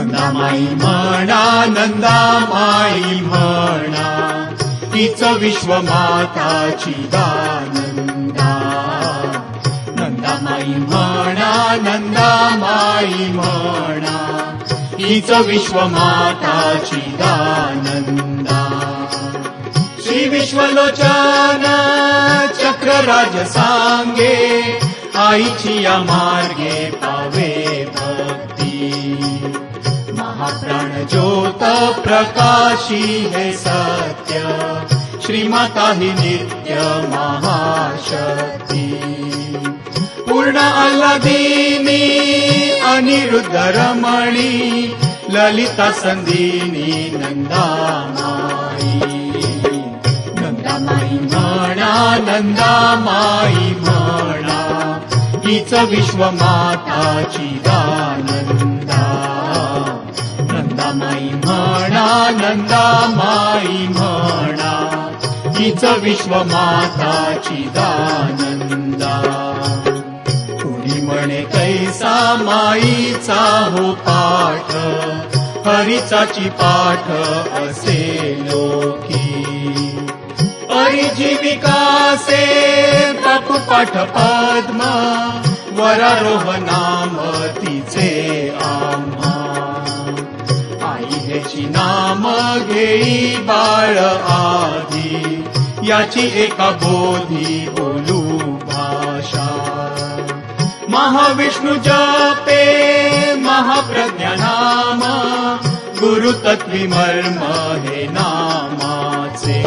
नंदामाई म्हणा, नंदामाई म्हणा, हीच विश्वमाताची दानंदा. नंदामाई म्हणा, नंदामाई म्हणा, हीच विश्वमाताची दानंदा. श्री विश्वलोचन चक्रराज सांगे, आईची या मार्गे पावे भक्ती. महाप्राण ज्योत प्रकाशी हे सत्य, श्रीमाता ही नित्य महाशक्ती. पूर्ण आल्हादिनी अनिरुद्ध रमणी, ललिता संदिनी नंदामाई. नंदामाई म्हणा, नंदामाई म्हणा, हीच विश्वमाताची दानंदा. नंदामाई म्हणा, नंदामाई म्हणा, हीच विश्वमाताची दानंदा. कुणी म्हणे कैसा माईचा हो पाठ, हरीचाची पाठ असे लोकी. परिजीविकासे बापू पाठ पद्म, वरारोह नाम तिचे आम्हा. आई हेची नाम घेई बाळ आधी, याची एका बोधी बोलू भाषा. महाविष्णू जपे महाप्रज्ञा नाम, गुरुतत्वी मर्म हे नामाचे.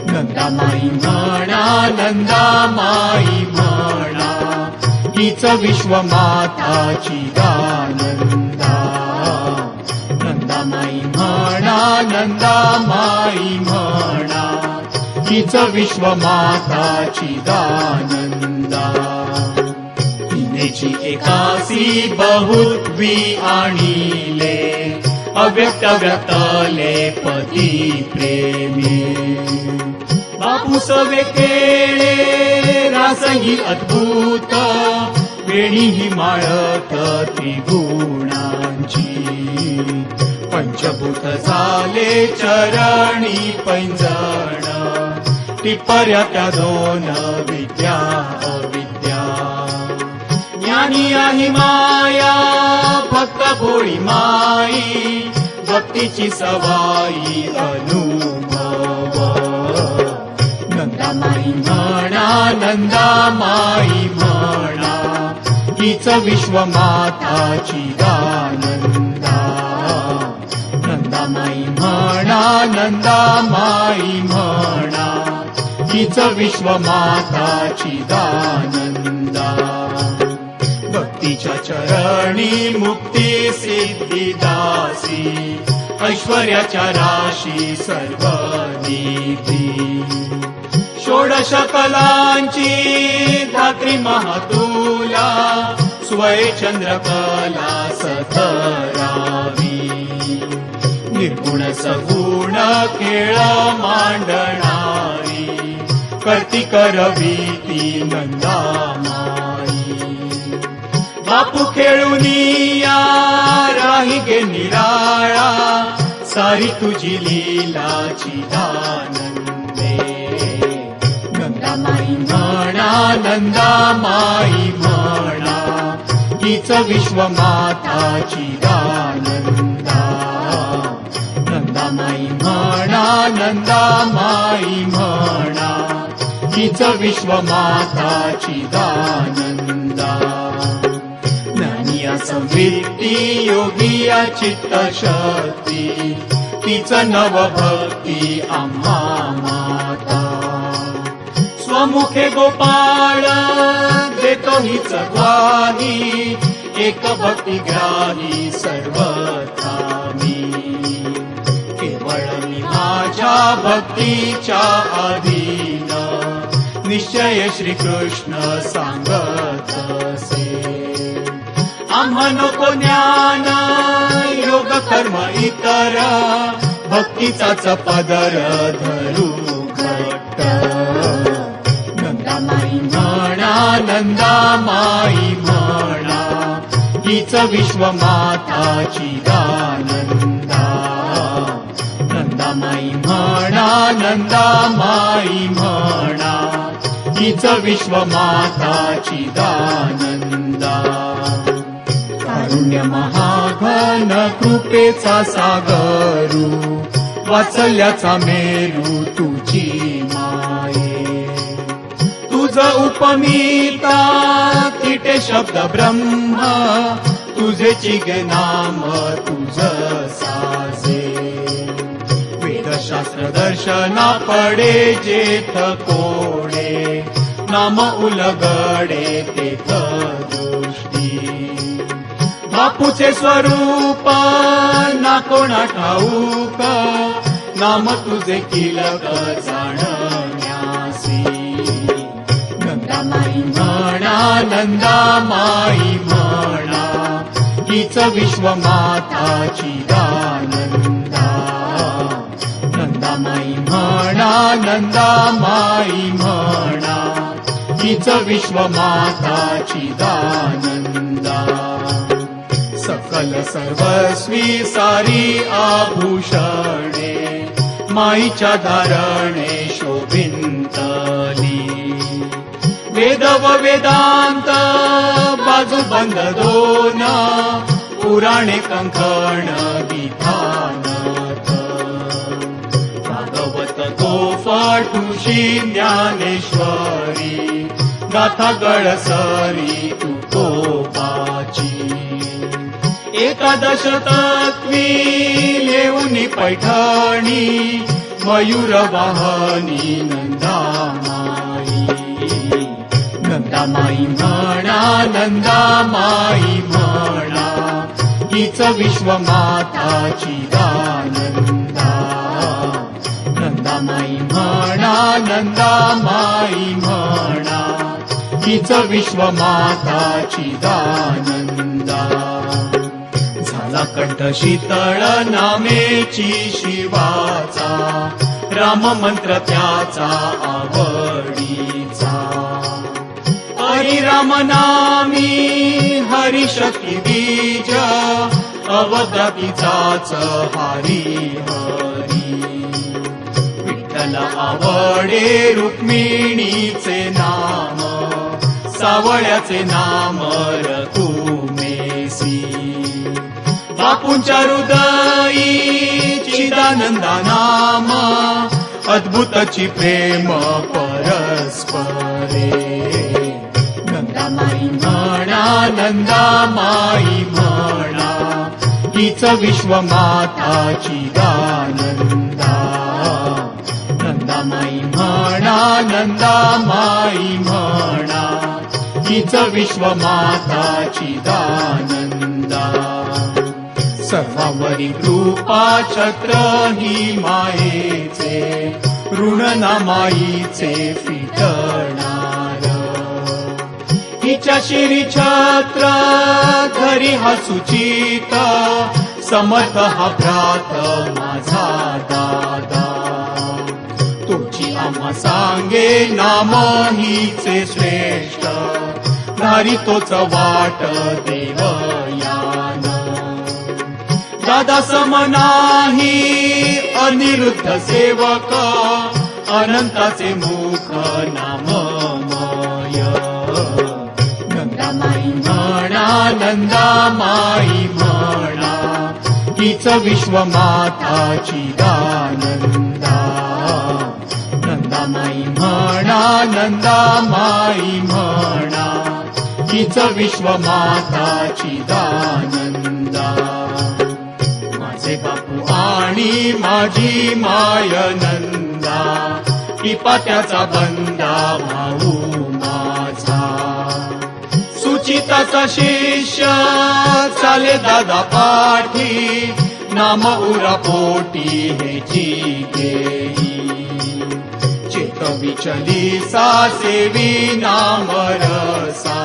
नंदामाई म्हणा, नंदामाई म्हणा, हीच विश्वमाताची दानंदा. नंदामाई म्हणा, नंदामाई म्हणा, हीच विश्वमाताची दानंदा. तिनेची एकासी बहुत्वी आणिले, अव्यक्त व्यक्तले पती प्रेमी. बापू सवे केळे रासही अद्भुत, वेणी ही माळत त्रिगुणांची. पंचभूत झाले चरणी पैंजण, टिपर्या त्या दोन विद्या अविद्या. ज्ञानी आहे माया फक्त भोळी माई, भक्तीची सवाई अनुभव. नंदामाई म्हणा, नंदामाई म्हणा, हीच विश्वमाताची दानंदा. नंदामाई म्हणा, नंदामाई म्हणा, हीच विश्वमाताची दानंदा. भक्तीच्या चरणी मुक्ती सिद्धी दासी, ऐश्वर्याच्या राशी सर्व निधी. षोडश कलांची धात्री महातुला, स्वय चंद्रकला सतरावी. निर्गुण सगुण खेळ मांडणारी, करती करवीती नंदामाई. बापू खेळूनिया राही गे निराळा, सारी तुझी लीलाची दानंदे. नंदामाई म्हणा, नंदामाई म्हणा, हीच विश्वमाताची दानंदा. नंदामाई म्हणा, नंदामाई म्हणा, हीच विश्वमाताची दानंदा. ज्ञानिया संवित्ती योगिया चित्त शक्ती, तीच नवभक्ती आम्हा माता. स्वमुखे गोपाळ देतो हीच ग्वाही, एक भक्ती ग्राही सर्वथा मी. केवळ मी माझ्या भक्तीच्या अधीन, निश्चय श्रीकृष्ण सांगत असे. आम्हा नको ज्ञान योग कर्म इतर, भक्तीचाच पदर धरू घट्ट. नंदामाई म्हणा, नंदामाई म्हणा, हीच विश्वमाताची दानंदा नंदामाई म्हणा नंदामाई म्हणा हीच विश्वमाताची दानंदा कारुण्य महाघन कृपेचा सागरू वात्सल्याचा मेरू तुझी माये तुझ उपमिता तिटे शब्द ब्रह्म तुझे चिग नाम तुझ साजे वेदशास्त्र दर्शना पडे जेथ कोडे नाम उलगडे तेथ दृष्टी बापूचे स्वरूप ना कोणा ठाऊक नाम तुझे किलक जाणण्यासी नंदामाई म्हणा नंदामाई म्हणा हीच विश्वमाताची दानंदा नंदामाई म्हणा नंदामाई म्हणा हीच विश्वमाताची दानंदा सकल सर्वस्वी सारी आभूषणे माईच्या धारणे शोभिंतली वेद व वेदांत बाजू बंद दोन पुराणे कंकण विधानत भागवत तो फाटुशी ज्ञानेश्वरी गाथा गळसरी तुकोबाची एकादश तत्वी लेऊनी पैठणी मयूर वाहनी नंदामाई नंदामाई म्हणा नंदामाई म्हणा हीच विश्वमाताची दानंदा नंदामाई म्हणा नंदामाई म्हणा हीच विश्वमाताची दानंदा झाला कंठ शीतळ नामेची शिवाचा राम मंत्र त्याचा आवडीचा हरी राम नामी हरी शक्ती बीज अवदतीचाच हरी हरी विठ्ठल आवडे रुक्मिणीचे नाम सावळ्याचे नाम रघुमेसी बापूंच्या हृदयी चिदानंदा नाम अद्भुतची प्रेम परस्परे नंदामाई म्हणा नंदामाई म्हणा हीच विश्वमाताची दानंदा नंदामाई म्हणा नंदामाई म्हणा हीच विश्वमाताची दानंदा सर्वावरी कृपा छत्र ही मायेचे ऋण ना माईचे फिटणार हिच्या शिरी छत्र घरी हा सुचित समर्थ हा भ्रात माझा दादा तुमची आम्हा सांगे नाम हिचे श्रेष्ठ धारी तोच वाट देवयान दादा सम नाही अनिरुद्ध सेवक अनंताचे मुख नाममय नंदामाई म्हणा नंदामाई म्हणा हीच विश्वमाताची दानंदा नंदामाई म्हणा नंदामाई म्हणा हीच विश्वमाताची दानंदा माझे बापू आणि माझी माय नंदा पिपात्याचा बंदा भाऊ माझा सुचिताचा शिष्य चाले दादा पाठी नाम उरा पोटी हेची घेई चेत विचली सा सेवी नाम रसा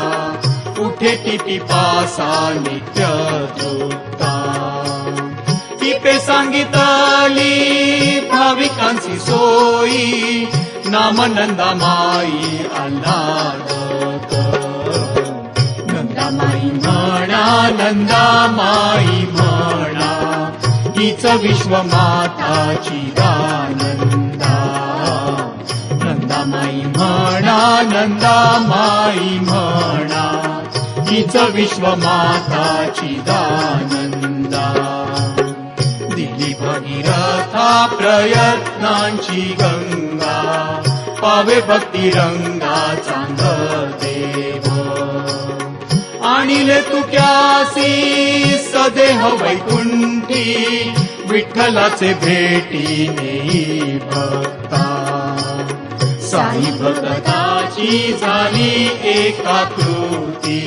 उठे टिपी पासा नित्य तृप्ता टिपे सांगितली भाविकांची सोयी नाम नंदामाई आल्हादक नंदामाई म्हणा नंदा माई म्हणा, हीच विश्वमाताची दानंदा. नंदा माई म्हणा, नंदा माई म्हणा, हीच विश्वमाताची दानंदा. दिली भगीरथा प्रयत्नांची गंगा, पावे भक्ती रंगाचा देव. आणिले तुक्यासी सदेह वैकुंठी, विठ्ठलाचे भेटी नेई भक्ता. साई भक्ताची झाली एकाकृती,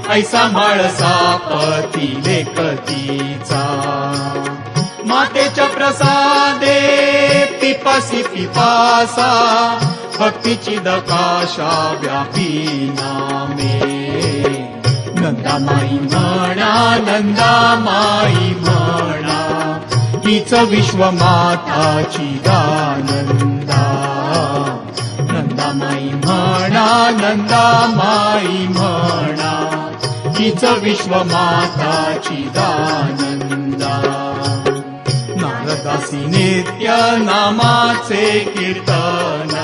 ऐसा म्हाळसा पती लेकतीचा. मातेच्या प्रसादे पिपासी पिपासा, भक्तीची दकाशा व्यापी नामे. नंदा माई म्हणा, नंदा माई म्हणा, हीच विश्वमाताची दानंदा. नंदा माई म्हणा, नंदा माई म्हणा, हीच विश्वमाताची दानंदा. नारदासी नित्य नामाचे कीर्तन,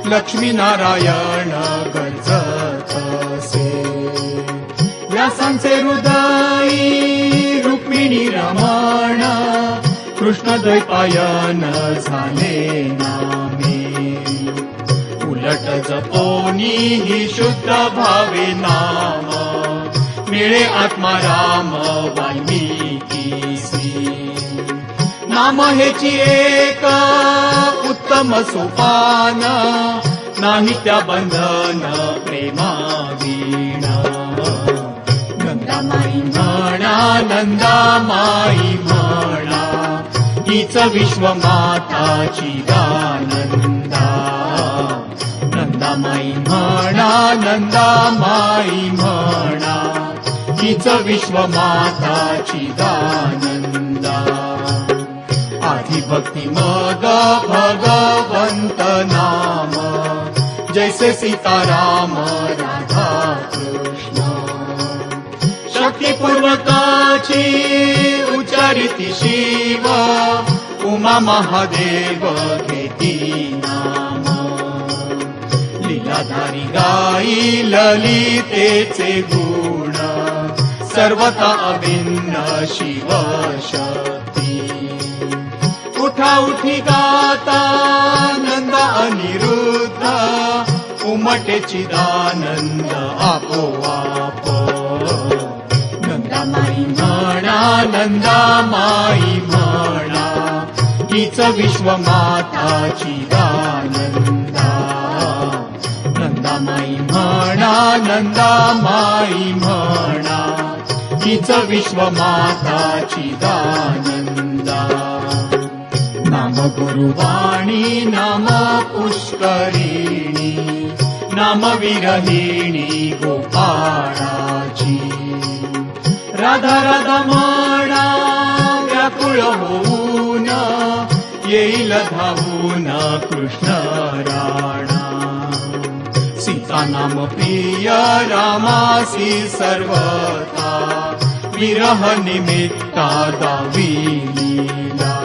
लक्ष्मी नारायण गरजतसे. व्यासांचे हृदयी रुक्मिणी रमण, कृष्ण द्वैपायन झाले नामे. उलट जपोनी ही शुद्ध भावे नाम, मिळे आत्माराम वाल्मिकीसी. नाम हेची एक उत्तम सोपान, नाही त्या बंधन प्रेमावीण. नंदा माई म्हणा, नंदा माई म्हणा, हीच विश्वमाताची दानंदा. नंदा माई म्हणा, नंदा माई म्हणा, हीच विश्वमाताची दानंदा. आधी भक्ती मग भगवंत नाम, जैसे सीताराम राधा कृष्ण. शक्तिपूर्वकाची उच्चारिती शिव, उमा महादेव घेती नाम. लीलाधारी गाई ललितेचे गुण, सर्वथा अभिन्न शिव शक्ती. उठा उठी गाता नंद अनिरुद्ध, उमटे चिदानंद आपोआप. नंदा माई म्हणा, नंदा माई म्हणा, हीच विश्वमाताची दानंदा. नंदा माई म्हणा, नंदा माई म्हणा, हीच विश्वमाताची दानंदा. नाम गुरुवाणी नाम पुष्करिणी, नाम विरहिणी गोपाळाची. राधा राधा म्हणा व्याकुळ होऊन, येईल धावून कृष्ण राणा. सीता नाम प्रिय रामासी सर्वथा, विरह निमित्ता दावी लीला.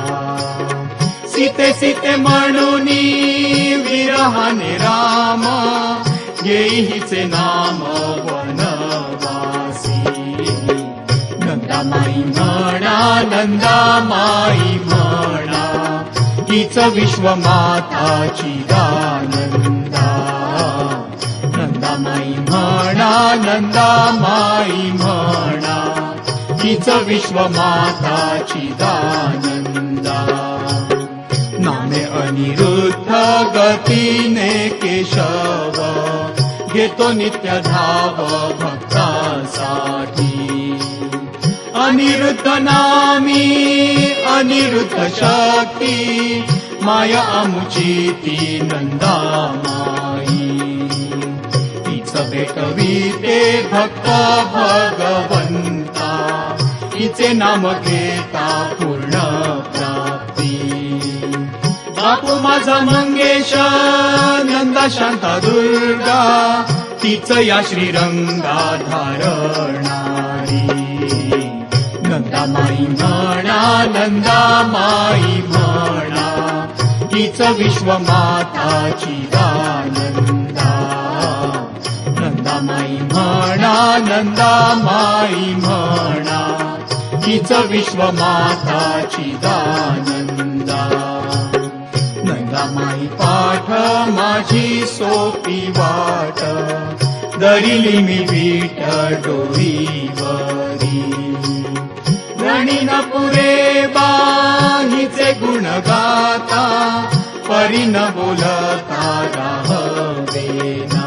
सीते सीते म्हणून विरहाने राम, येई हिचे नाम वनवासी. नंदा माई म्हणा, नंदा माई म्हणा, हीच विश्वमाताची दानंदा. नंदा माई म्हणा, नंदा माई म्हणा, हीच विश्वमाताची दानंदा. नामे अनिरुद्ध गतीने केशव, घेतो नित्य धाव भक्तासाठी. अनिरुद्ध नामी अनिरुद्ध शक्ती, माया आमुची ती नंदा माई. तीच भेटविते भक्त भगवंता, हिचे नाम घेता पूर्ण प्राप्ती. बापू माझा मंगेश नंदा शांता दुर्गा, तीच या श्रीरंगा धारणारी. नंदामाई म्हणा, नंदामाई म्हणा, हीच विश्वमाताची दानंदा. नंदामाई म्हणा, नंदामाई म्हणा, हीच विश्वमाताची दानंदा. नंदामाई पाठ माझी सोपी वाट, दरिली मी वीट डोईवरी. गणी न पुरे बाहीचे गुण गाता, परी न बोलता राहवेना.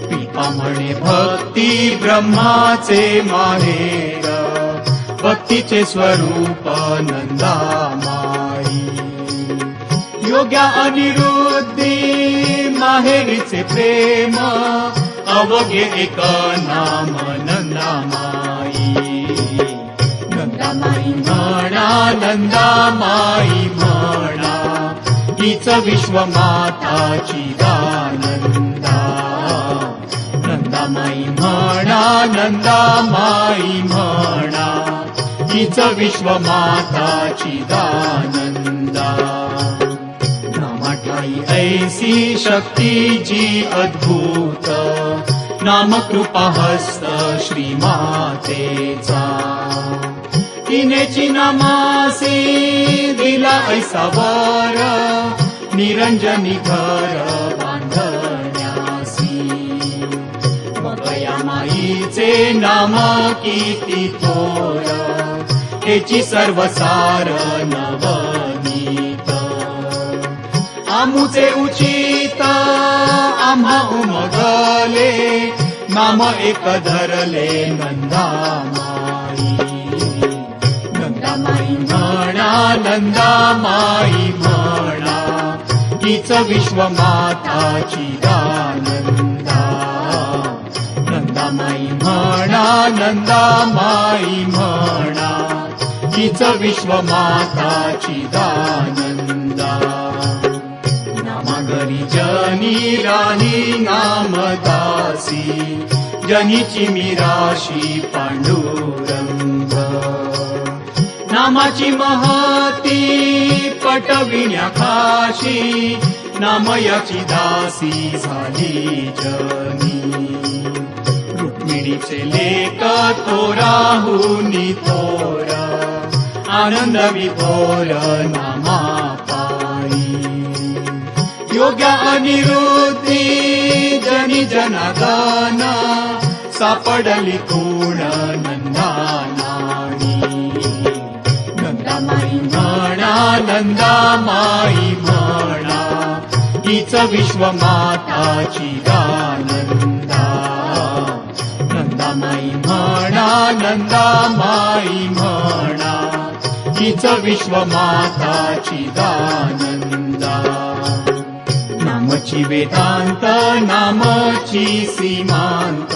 पिता म्हणे भक्ती ब्रह्माचे माहेर, भक्तीचे स्वरूप नंदामाई. योग्या अनिरुद्धी माहेरीचे प्रेम, अवघे एक नाम नंदामाई. नंदामाई म्हणा, नंदामाई म्हणा, हीच विश्वमाताची दानंदा. नंदामाई म्हणा, नंदामाई म्हणा, हीच विश्वमाताची दानंदा. नामाठाई ऐसी शक्ती जी अद्भुत, नाम कृपा हस्त श्रीमातेचा. तिनेची नामासी दिला ऐसा वर, निरंजनी घर बांधण्यासी. मग या माईचे नाम किती थोर, त्याची सर्वसार नवनीत. आमुचे उचित आम्हा उमगले, नाम एक धरले नंदामाई. नंदामाई म्हणा, नंदामाई म्हणा, हीच विश्वमाताची दानंदा. नंदामाई म्हणा, नंदामाई म्हणा, हीच विश्वमाताची दानंदा. नामागरी जनी राही नामदासी, जनीची मिराशी पांडुरंग. नामाची महती पटविण्या खाशी, नामयाची दासी झाली जनी. रुक्मिणीचे लेक थोराहुनी थोर, आनंद विभोर नामा पायी. योग्या अनिरुद्धी जनी जनार्दन, सापडली कोण नंदानानी. नंदामाई म्हणा, नंदामाई म्हणा, हीच विश्वमाताची दानंदा. नंदामाई म्हणा, नंदामाई म्हणा, हीच विश्वमाताची दानंदा. नामची वेदांत, नामची सीमांत,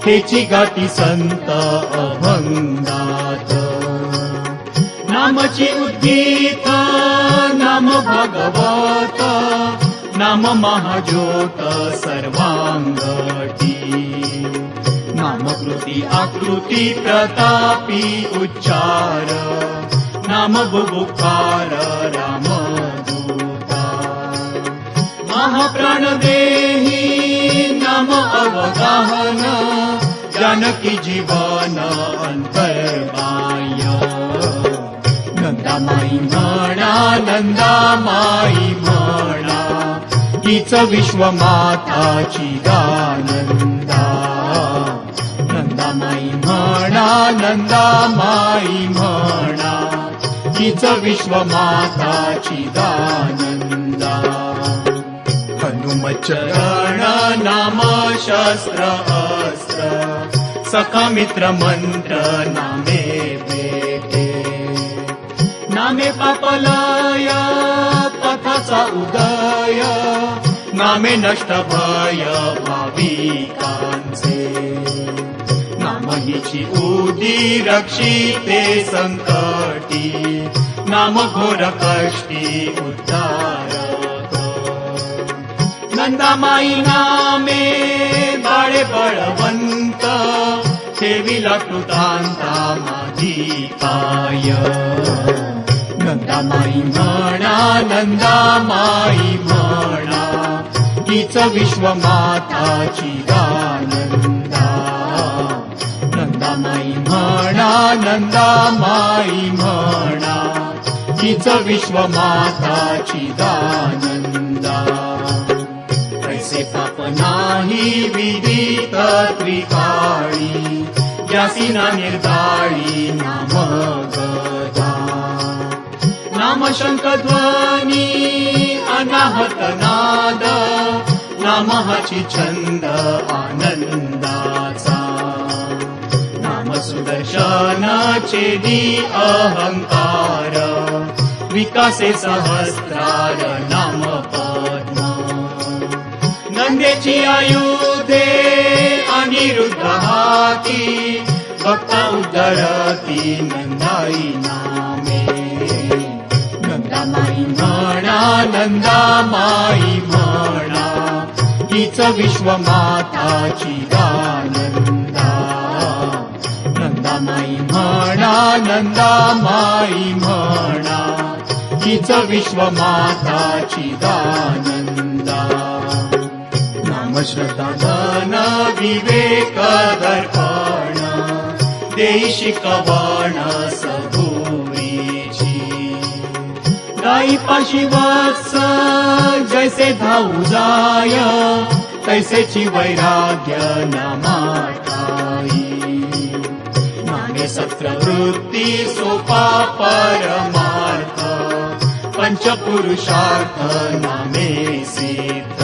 हेची गाठी संत अभंगात. नामची उद्गीत, नाम भागवत, नाम महाज्योत सर्वांगटी. नामकृती आकृती प्रतापी उच्चार, नाम बुभुकार रामदूता. महाप्राण देही नाम अवगाहन, जानकी जीवन अंतर्बाह्य. नंदामाई म्हणा, नंदामाई म्हणा, हीच विश्वमाताची दानंदा. नंदामाई म्हणा, नंदामाई म्हणा, हीच विश्वमाताची दानंदा. हनुमचरण नाम शस्त्र अस्त्र, सखा मित्र मंत्र नामे भेटे. नामे पापलय पथाचा उदय, नामे नष्ट भय भाविकांचे. नाम हिची उदी रक्षिते संकटी, नाम घोर कष्टी उद्धारक. नंदामाई नामे बाळे बळवंत ठेविला कृतांता माझी पाय नंदामाई म्हणा नंदामाई म्हणा हीच विश्वमाताची दानंदा नंदामाई म्हणा नंदामाई म्हणा हीच विश्वमाताची दानंदा ऐसे पाप नाही विदित त्रिकाळी ज्यासी ना निर्दाळी नाम गदा नाम शंखध्वनी अनाहत नाद नाम हाची छंद आनंदाचा नाम सुदर्शन छेदी अहंकार विकासे सहस्रार नाम पद्म नंदेची आयुधे अनिरुद्ध हाती भक्त उद्धरती नंदाई नामे नंदामाई म्हणा नंदामाई म्हणा हीच विश्वमाताची दानंदा नंदामाई म्हणा नंदामाई म्हणा हीच विश्वमाताची दानंदा नाम श्रद्धा धन विवेक दर्पण देई शिकवण सबुरीची गाई पाशी वत्स जैसे धावू जाय तैसेची वैराग्य नामाठाई नामे सत्रवृत्ती सोपा परमार्थ पंचपुरुषार्थ नामे सिद्ध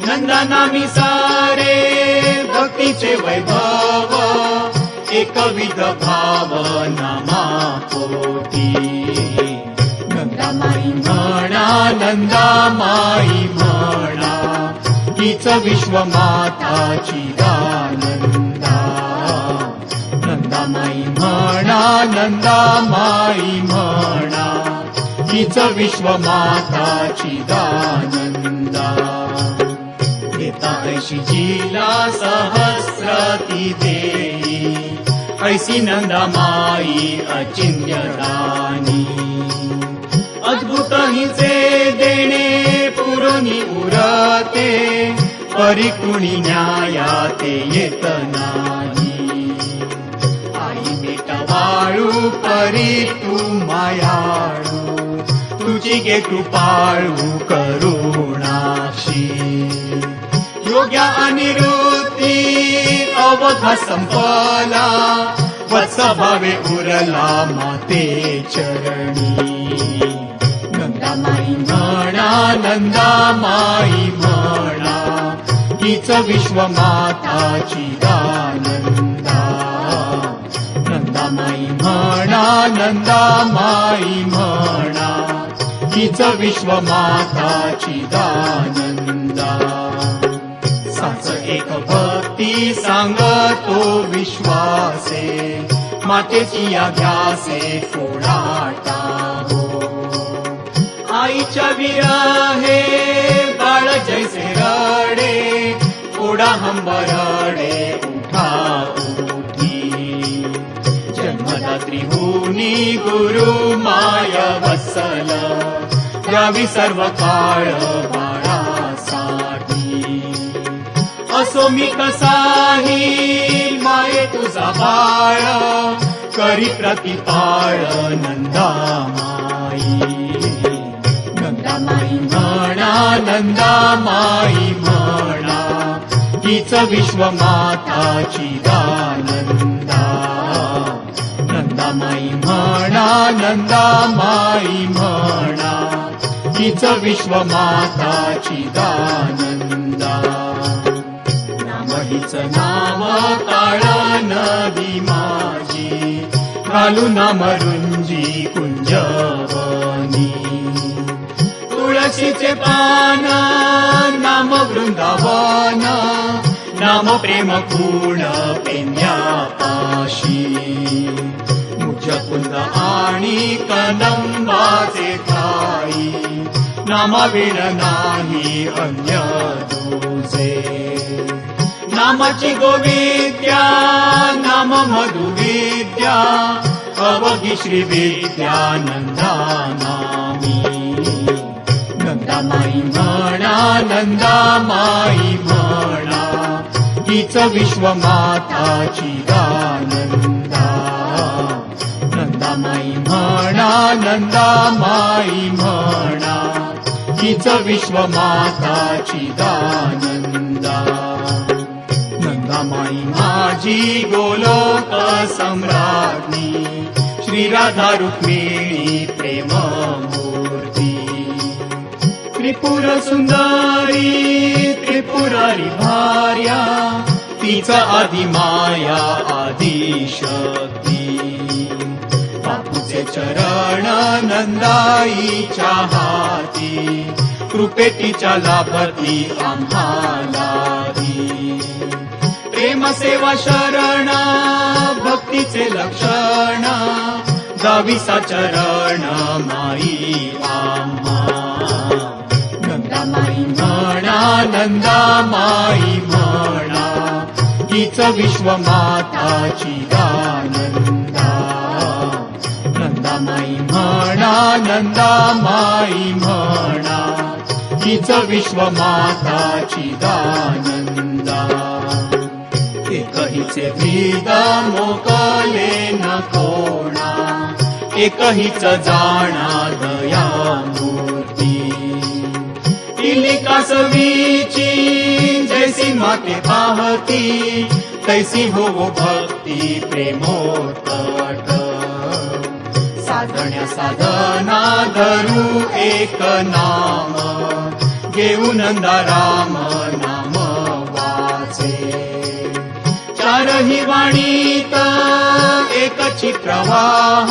नंदानामी सारे भक्तीचे वैभव एकविध भाव नामा पोटी नंदामाई म्हणा नंदामाई म्हणा हीच विश्वमाताची दानंदा नंदामाई म्हणा नंदामाई म्हणा हीच विश्वमाताची दानंदा ऐशी जिला सहस्रती देई ऐसी नंदामाई अचिंत्यदानी अद्भुत हिचे देणे पुरणी उरते परिकुणी न्यायाते येत नाही आई मिटवाळू परी तू मायाळू तुझी गे कृपाळू करुणाक्षी योग्या अनिरुद्धी अवघा संपला वत्स भावे उरला माते चरणी नंदामाई म्हणा नंदामाई म्हणा हीच विश्वमाताची दानंदा नंदामाई म्हणा नंदामाई म्हणा हीच विश्वमाताची दानंदा साच एक भक्ती सांगतो विश्वासे मातेची अध्यासे फोडाटा हो आईच्या विरहे बाळ जैसे रडे ओढा हंबरडे उठा उठी जन्मदात्री हुनी गुरु माय वत्सल द्यावी सर्व काळ बाळासाठी असो मी कसाही माये तुझा बाळ करी प्रतिपाळ नंदामाई नंदामाई म्हणा नंदामाई म्हणा हीच विश्वमाताची दानंदा नंदामाई म्हणा नंदामाई म्हणा हीच विश्वमाताची दानंदा हीच नाव काळ नदी माझी घालू नाम रुंजी कुंजवनी तुळशीचे पान नाम वृंदावन नाम प्रेम कुण पेन्यापाशी मुझ कुंद आणि कदंबाचे ठाई नामाविण नाही अन्य तुझे. नामाची गोविद्या नाम मधुविद्या अवघी श्री विद्या नंदा नामी. नंदामाई म्हणा नंदामाई म्हणा हीच विश्वमाताची दानंदा. नंदामाई म्हणा नंदामाई म्हणा हीच विश्वमाताची दानंदा. नंदामाई माझी गोलोक सम्राज्ञी श्री राधा रुक्मिणी प्रेममूर्ती. त्रिपुर सुंदरी त्रिपुरारी भार्या तीच आदि माया आदि शक्ती. बापूचे चरण नंदाईच्या हाती कृपेटीच्या लाभती आम्हालाही. प्रेम सेवा शरण भक्तीचे लक्षण जाविसा चरण माई आम्हा. नंदामाई म्हणा नंदामाई म्हणा हीच विश्वमाताची दानंदा. नंदामाई म्हणा नंदामाई म्हणा हीच विश्वमाताची दानंदा. एकहीचे भेद मोकले न कोणा एकहीच जाणा दयामूर्ती. इलिकासवीची जैसी माते पाहती तैसी हो भक्ती प्रेमोत्कट. साधण्या साधना धरू एक नाम घेऊ नंदा राम नाम वाचे. चारही वाणीत एकची प्रवाह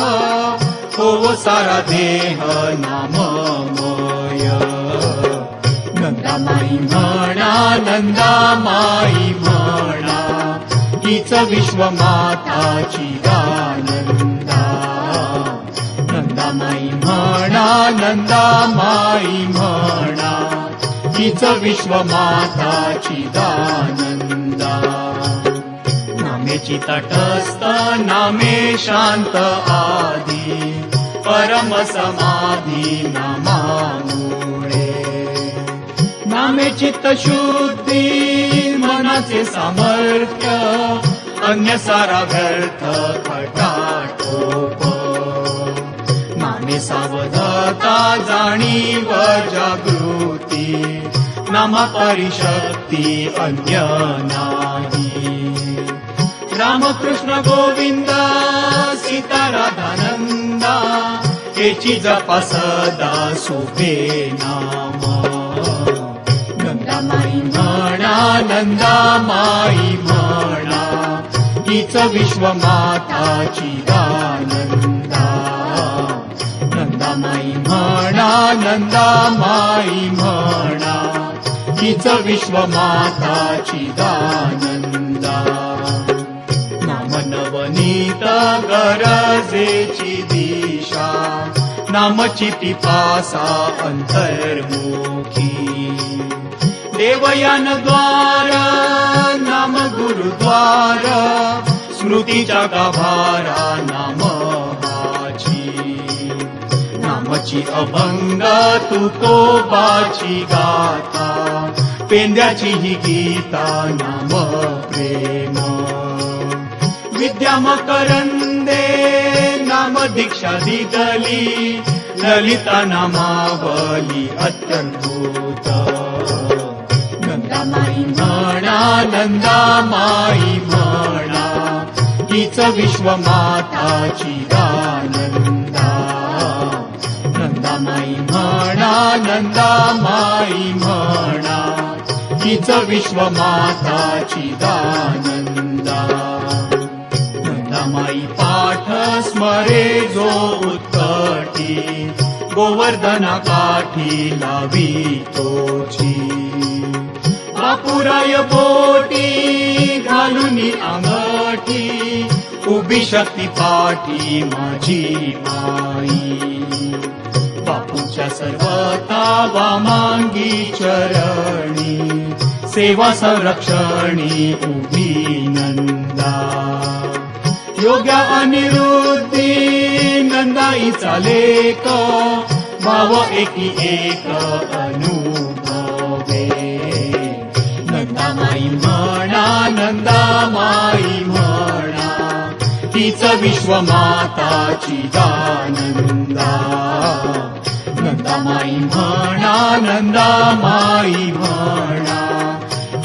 हो सारा देह नाममय. नंदामाई म्हणा नंदामाई म्हणा हीच विश्वमाताची दानंदा. नंदामाई म्हणा नंदामाई म्हणा हीच विश्वमाताची दानंदा. नामेची तटस्थ नामे शांत आदी परम समाधी नामामुळे. नामे चित्त शुद्धी मनाचे सामर्थ्य अन्य सारा व्यर्थ खटाटोप. नामे सावधता जाणीव जागृती नामा परिशक्ती अन्य नाही. रामकृष्ण गोविंद सीता राधानंदा हेची जपा सदा सोपे नाम. नंदामाई म्हणा नंदामाई म्हणा हीच विश्वमाताची दानंदा. नंदामाई म्हणा नंदामाई म्हणा हीच विश्वमाताची दानंदा. नाम नवनीत गरजेची दिशा नामची पिपासा अंतर्मुखी. देवयान द्वार नाम गुरुद्वार स्मृतीच्या गाभारा नाम हाची. नामची अभंग तुकोबाची गाथा पेंद्याची ही गीता नाम प्रेम. विद्या मकरंदे नाम दीक्षा दिगली ललिता नामावली अत्यंभूत. नंदामाई म्हणा नंदामाई म्हणा हीच विश्वमाताची दानंदा. नंदामाई म्हणा नंदामाई म्हणा हीच विश्वमाताची दानंदा. नंदामाई पाठ स्मरे जो उत्कटी गोवर्धना काठी लावी तोची. बापुराय बोटी घालूनी अंगठी उभी शक्ती पाठी माझी माई. बापूच्या सर्वता वामांगी चरणी सेवा संरक्षणी उभी नंदा योग्य अनिरुद्धी नंदाईचा लेक भाव एकी एक अनुभवे नंदामाई म्हणा नंदामाई म्हणा तीच विश्वमाताची दानंदा नंदामाई म्हणा नंदामाई म्हणा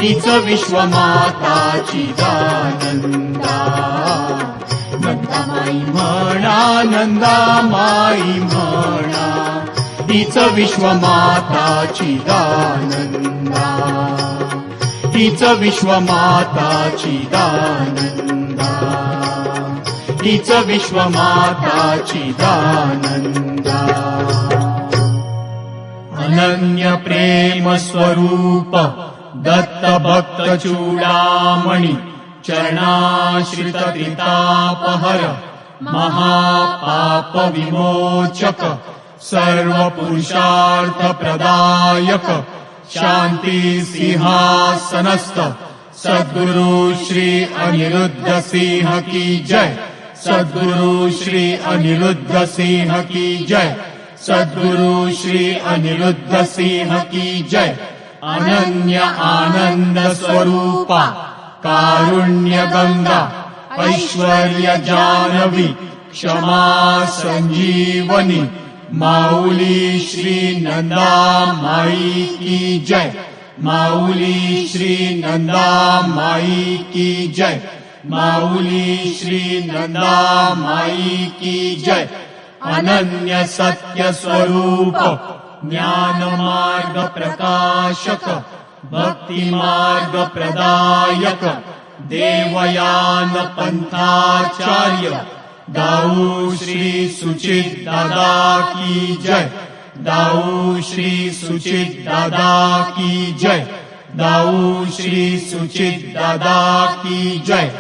तीच विश्वमाताची दानंदा नंदामाई म्हणा नंदामाई म्हणा तीच विश्वमाताची दानंदा तीच विश्वमाताची दानंदा तीच विश्वमाताची दानंदा अनन्य प्रेम स्वरूप दत्त भक्त चूडामणी चरणाश्रित त्रितापहर महापाप विमोचक सर्व पुरुषार्थ प्रदायक शांती सिंहासनस्थ सद्गुरु श्री अनिरुद्ध सिंह की जय सद्गुरु श्री अनिरुद्ध सिंह की जय सद्गुरु श्री अनिरुद्ध सिंह की जय अनन्य आनंद स्वरूपा कारुण्य गंगा ऐश्वर्य जानवी क्षमा संजीवनी माऊली श्री नंदा माई की जय माऊली श्री नंदा माई की जय माऊली श्री नंदा माई की जय अनन्य सत्य स्वरूप ज्ञान मार्ग प्रकाशक भक्ति मार्ग प्रदायक देवयान पंथाचार्य दाऊ श्री सुचित दादा की जय दाऊ श्री सुचित दादा की जय दाऊ श्री सुचित दादा की जय